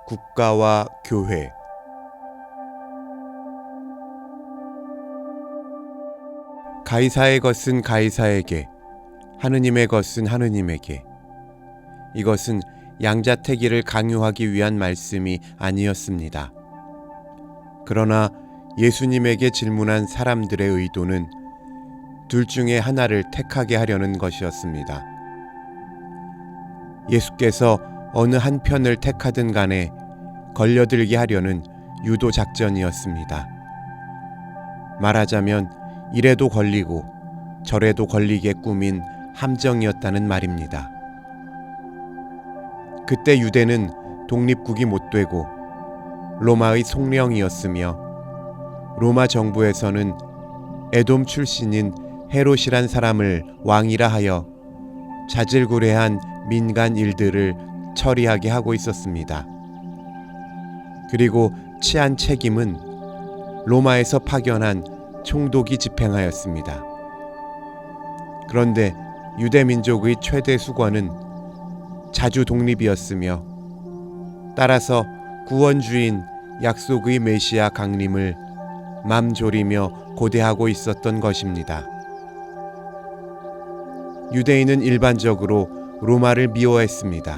국가와 교회. 가이사의 것은 가이사에게, 하느님의 것은 하느님에게. 이것은 양자택일을 강요하기 위한 말씀이 아니었습니다. 그러나 예수님에게 질문한 사람들의 의도는 둘 중에 하나를 택하게 하려는 것이었습니다. 예수께서 어느 한편을 택하든 간에 걸려들게 하려는 유도 작전이었습니다. 말하자면 이래도 걸리고 저래도 걸리게 꾸민 함정이었다는 말입니다. 그때 유대는 독립국이 못 되고 로마의 속령이었으며 로마 정부에서는 에돔 출신인 헤롯이란 사람을 왕이라 하여 자질구레한 민간 일들을 처리하게 하고 있었습니다. 그리고 치안 책임은 로마에서 파견한 총독이 집행하였습니다. 그런데 유대 민족의 최대 수권은 자주 독립이었으며 따라서 구원주인 약속의 메시아 강림을 맘졸이며 고대하고 있었던 것입니다. 유대인은 일반적으로 로마를 미워했습니다.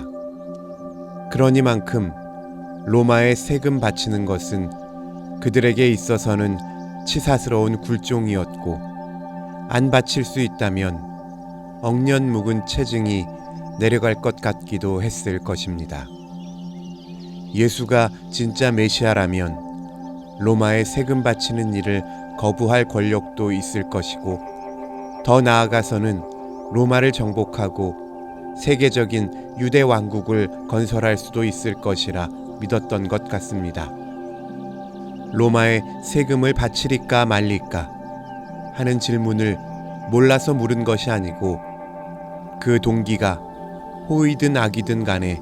그러니만큼 로마에 세금 바치는 것은 그들에게 있어서는 치사스러운 굴종이었고 안 바칠 수 있다면 억년 묵은 체증이 내려갈 것 같기도 했을 것입니다. 예수가 진짜 메시아라면 로마에 세금 바치는 일을 거부할 권력도 있을 것이고 더 나아가서는 로마를 정복하고 세계적인 유대 왕국을 건설할 수도 있을 것이라 믿었던 것 같습니다. 로마에 세금을 바치리까 말리까 하는 질문을 몰라서 물은 것이 아니고 그 동기가 호의든 악이든 간에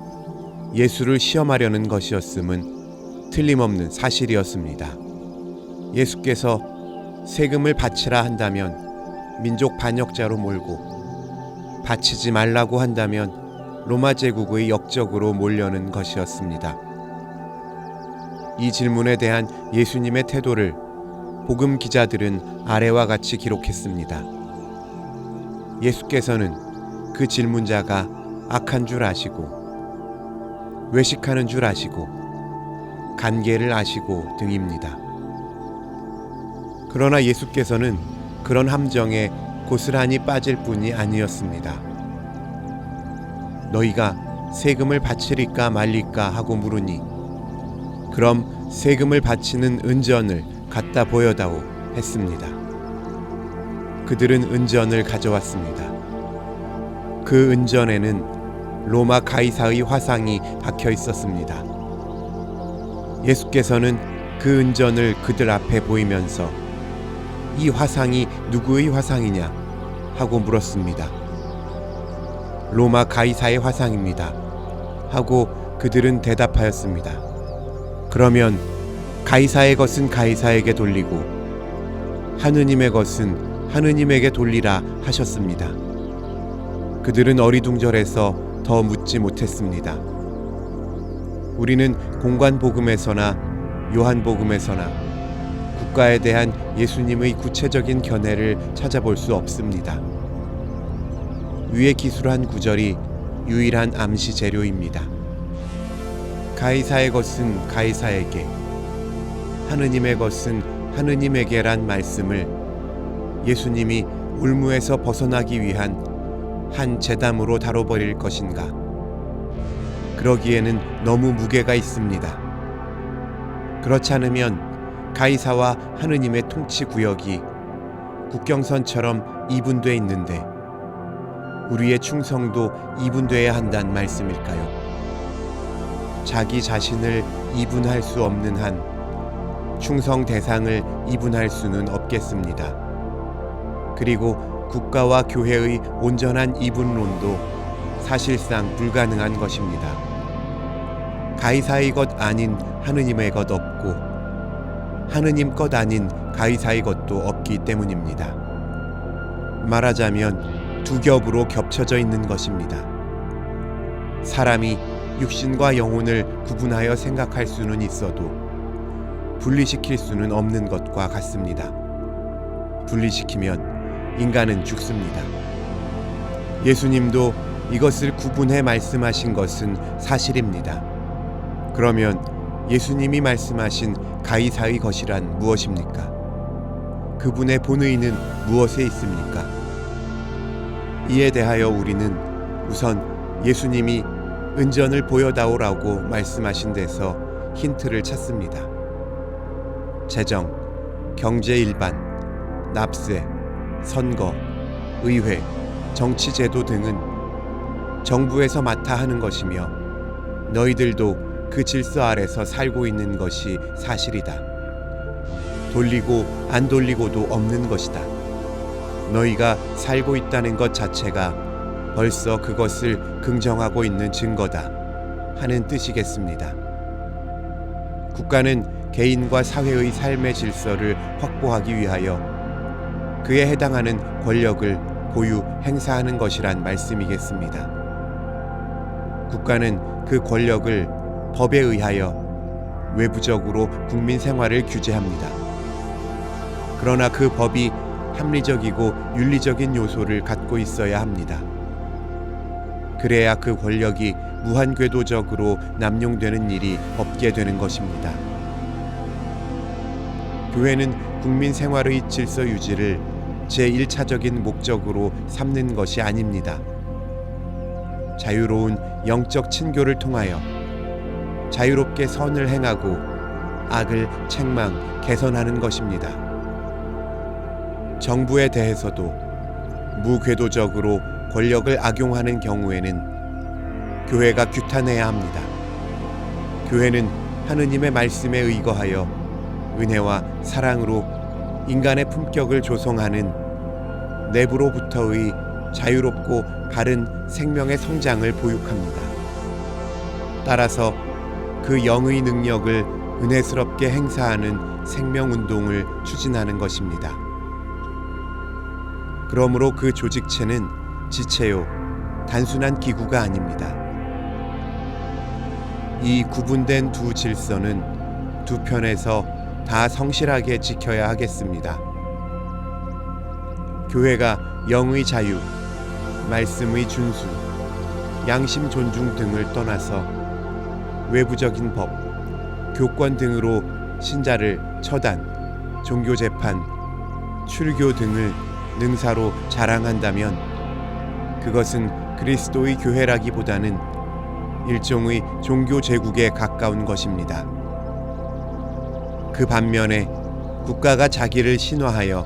예수를 시험하려는 것이었음은 틀림없는 사실이었습니다. 예수께서 세금을 바치라 한다면 민족 반역자로 몰고 바치지 말라고 한다면 로마 제국의 역적으로 몰려는 것이었습니다. 이 질문에 대한 예수님의 태도를 복음 기자들은 아래와 같이 기록했습니다. 예수께서는 그 질문자가 악한 줄 아시고 외식하는 줄 아시고 간계를 아시고 등입니다. 그러나 예수께서는 그런 함정에 고스란히 빠질 뿐이 아니었습니다. 너희가 세금을 바치리까 말리까 하고 물으니 그럼 세금을 바치는 은전을 갖다 보여다오 했습니다. 그들은 은전을 가져왔습니다. 그 은전에는 로마 가이사의 화상이 박혀 있었습니다. 예수께서는 그 은전을 그들 앞에 보이면서 이 화상이 누구의 화상이냐 하고 물었습니다. 로마 가이사의 화상입니다 하고 그들은 대답하였습니다. 그러면 가이사의 것은 가이사에게 돌리고 하느님의 것은 하느님에게 돌리라 하셨습니다. 그들은 어리둥절해서 더 묻지 못했습니다. 우리는 공관복음에서나 요한복음에서나 국가에 대한 예수님의 구체적인 견해를 찾아볼 수 없습니다. 위에 기술한 구절이 유일한 암시 재료입니다. 가이사의 것은 가이사에게, 하느님의 것은 하느님에게란 말씀을 예수님이 올무에서 벗어나기 위한 한 재담으로 다뤄버릴 것인가? 그러기에는 너무 무게가 있습니다. 그렇지 않으면 가이사와 하느님의 통치 구역이 국경선처럼 이분돼 있는데 우리의 충성도 이분돼야 한다는 말씀일까요? 자기 자신을 이분할 수 없는 한 충성 대상을 이분할 수는 없겠습니다. 그리고 국가와 교회의 온전한 이분론도 사실상 불가능한 것입니다. 가이사의 것 아닌 하느님의 것 없고 하느님 것 아닌 가이사의 것도 없기 때문입니다. 말하자면 두 겹으로 겹쳐져 있는 것입니다. 사람이 육신과 영혼을 구분하여 생각할 수는 있어도 분리시킬 수는 없는 것과 같습니다. 분리시키면 인간은 죽습니다. 예수님도 이것을 구분해 말씀하신 것은 사실입니다. 그러면 예수님이 말씀하신 가이사의 것이란 무엇입니까? 그분의 본의는 무엇에 있습니까? 이에 대하여 우리는 우선 예수님이 은전을 보여다오라고 말씀하신 데서 힌트를 찾습니다. 재정, 경제 일반, 납세, 선거, 의회, 정치제도 등은 정부에서 맡아 하는 것이며 너희들도 그 질서 아래서 살고 있는 것이 사실이다. 돌리고 안 돌리고도 없는 것이다. 너희가 살고 있다는 것 자체가 벌써 그것을 긍정하고 있는 증거다 하는 뜻이겠습니다. 국가는 개인과 사회의 삶의 질서를 확보하기 위하여 그에 해당하는 권력을 보유 행사하는 것이란 말씀이겠습니다. 국가는 그 권력을 법에 의하여 외부적으로 국민 생활을 규제합니다. 그러나 그 법이 합리적이고 윤리적인 요소를 갖고 있어야 합니다. 그래야 그 권력이 무한궤도적으로 남용되는 일이 없게 되는 것입니다. 교회는 국민 생활의 질서 유지를 제1차적인 목적으로 삼는 것이 아닙니다. 자유로운 영적 친교를 통하여 자유롭게 선을 행하고 악을 책망, 개선하는 것입니다. 정부에 대해서도 무궤도적으로 권력을 악용하는 경우에는 교회가 규탄해야 합니다. 교회는 하느님의 말씀에 의거하여 은혜와 사랑으로 인간의 품격을 조성하는 내부로부터의 자유롭고 바른 생명의 성장을 보육합니다. 따라서 그 영의 능력을 은혜스럽게 행사하는 생명운동을 추진하는 것입니다. 그러므로 그 조직체는 지체요, 단순한 기구가 아닙니다. 이 구분된 두 질서는 두 편에서 다 성실하게 지켜야 하겠습니다. 교회가 영의 자유, 말씀의 준수, 양심 존중 등을 떠나서 외부적인 법, 교권 등으로 신자를 처단, 종교 재판, 출교 등을 능사로 자랑한다면 그것은 그리스도의 교회라기보다는 일종의 종교 제국에 가까운 것입니다. 그 반면에 국가가 자기를 신화하여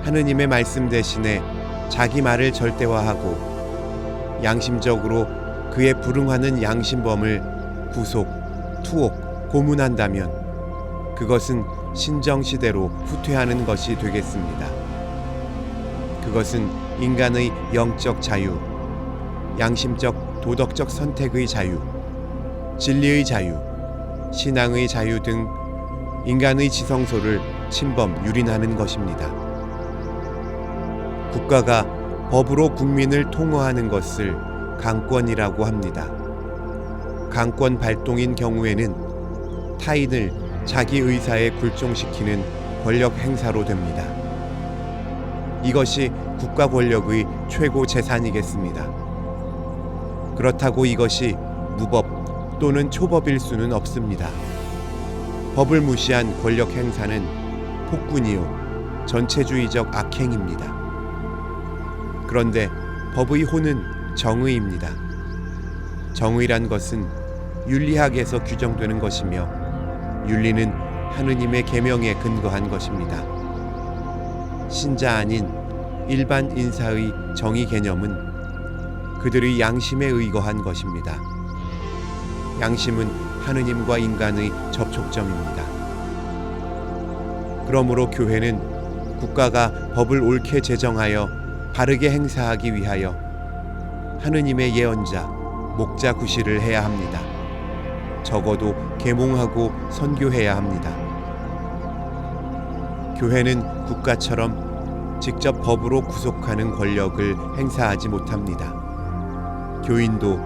하느님의 말씀 대신에 자기 말을 절대화하고 양심적으로 그에 불응하는 양심범을 구속, 투옥, 고문한다면 그것은 신정시대로 후퇴하는 것이 되겠습니다. 그것은 인간의 영적 자유, 양심적 도덕적 선택의 자유, 진리의 자유, 신앙의 자유 등 인간의 지성소를 침범 유린하는 것입니다. 국가가 법으로 국민을 통허하는 것을 강권이라고 합니다. 강권 발동인 경우에는 타인을 자기 의사에 굴종시키는 권력 행사로 됩니다. 이것이 국가 권력의 최고 재산이겠습니다. 그렇다고 이것이 무법 또는 초법일 수는 없습니다. 법을 무시한 권력 행사는 폭군이요 전체주의적 악행입니다. 그런데 법의 호는 정의입니다. 정의란 것은 윤리학에서 규정되는 것이며 윤리는 하느님의 계명에 근거한 것입니다. 신자 아닌 일반 인사의 정의 개념은 그들의 양심에 의거한 것입니다. 양심은 하느님과 인간의 접촉점입니다. 그러므로 교회는 국가가 법을 옳게 제정하여 바르게 행사하기 위하여 하느님의 예언자, 목자 구실을 해야 합니다. 적어도 계몽하고 선교해야 합니다. 교회는 국가처럼 직접 법으로 구속하는 권력을 행사하지 못합니다. 교인도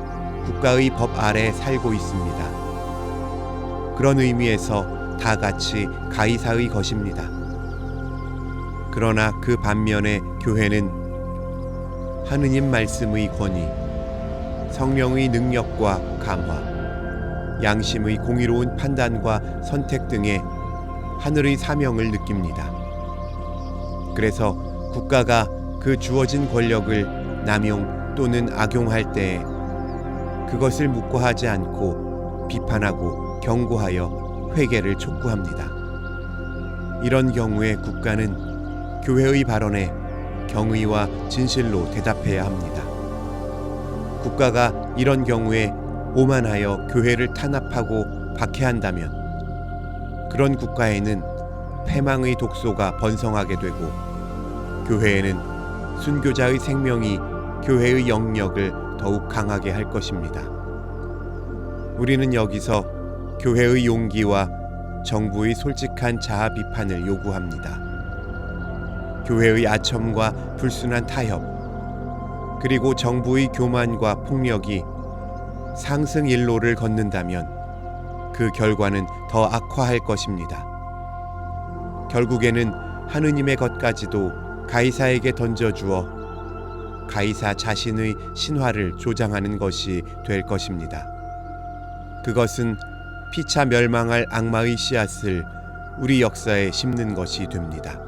국가의 법 아래 살고 있습니다. 그런 의미에서 다 같이 가이사의 것입니다. 그러나 그 반면에 교회는 하느님 말씀의 권위, 성령의 능력과 감화, 양심의 공의로운 판단과 선택 등의 하늘의 사명을 느낍니다. 그래서 국가가 그 주어진 권력을 남용 또는 악용할 때에 그것을 묵과하지 않고 비판하고 경고하여 회개를 촉구합니다. 이런 경우에 국가는 교회의 발언에 경의와 진실로 대답해야 합니다. 국가가 이런 경우에 오만하여 교회를 탄압하고 박해한다면 그런 국가에는 패망의 독소가 번성하게 되고 교회에는 순교자의 생명이 교회의 영역을 더욱 강하게 할 것입니다. 우리는 여기서 교회의 용기와 정부의 솔직한 자아 비판을 요구합니다. 교회의 아첨과 불순한 타협, 그리고 정부의 교만과 폭력이 상승 일로를 걷는다면 그 결과는 더 악화할 것입니다. 결국에는 하느님의 것까지도 가이사에게 던져주어 가이사 자신의 신화를 조장하는 것이 될 것입니다. 그것은 피차 멸망할 악마의 씨앗을 우리 역사에 심는 것이 됩니다.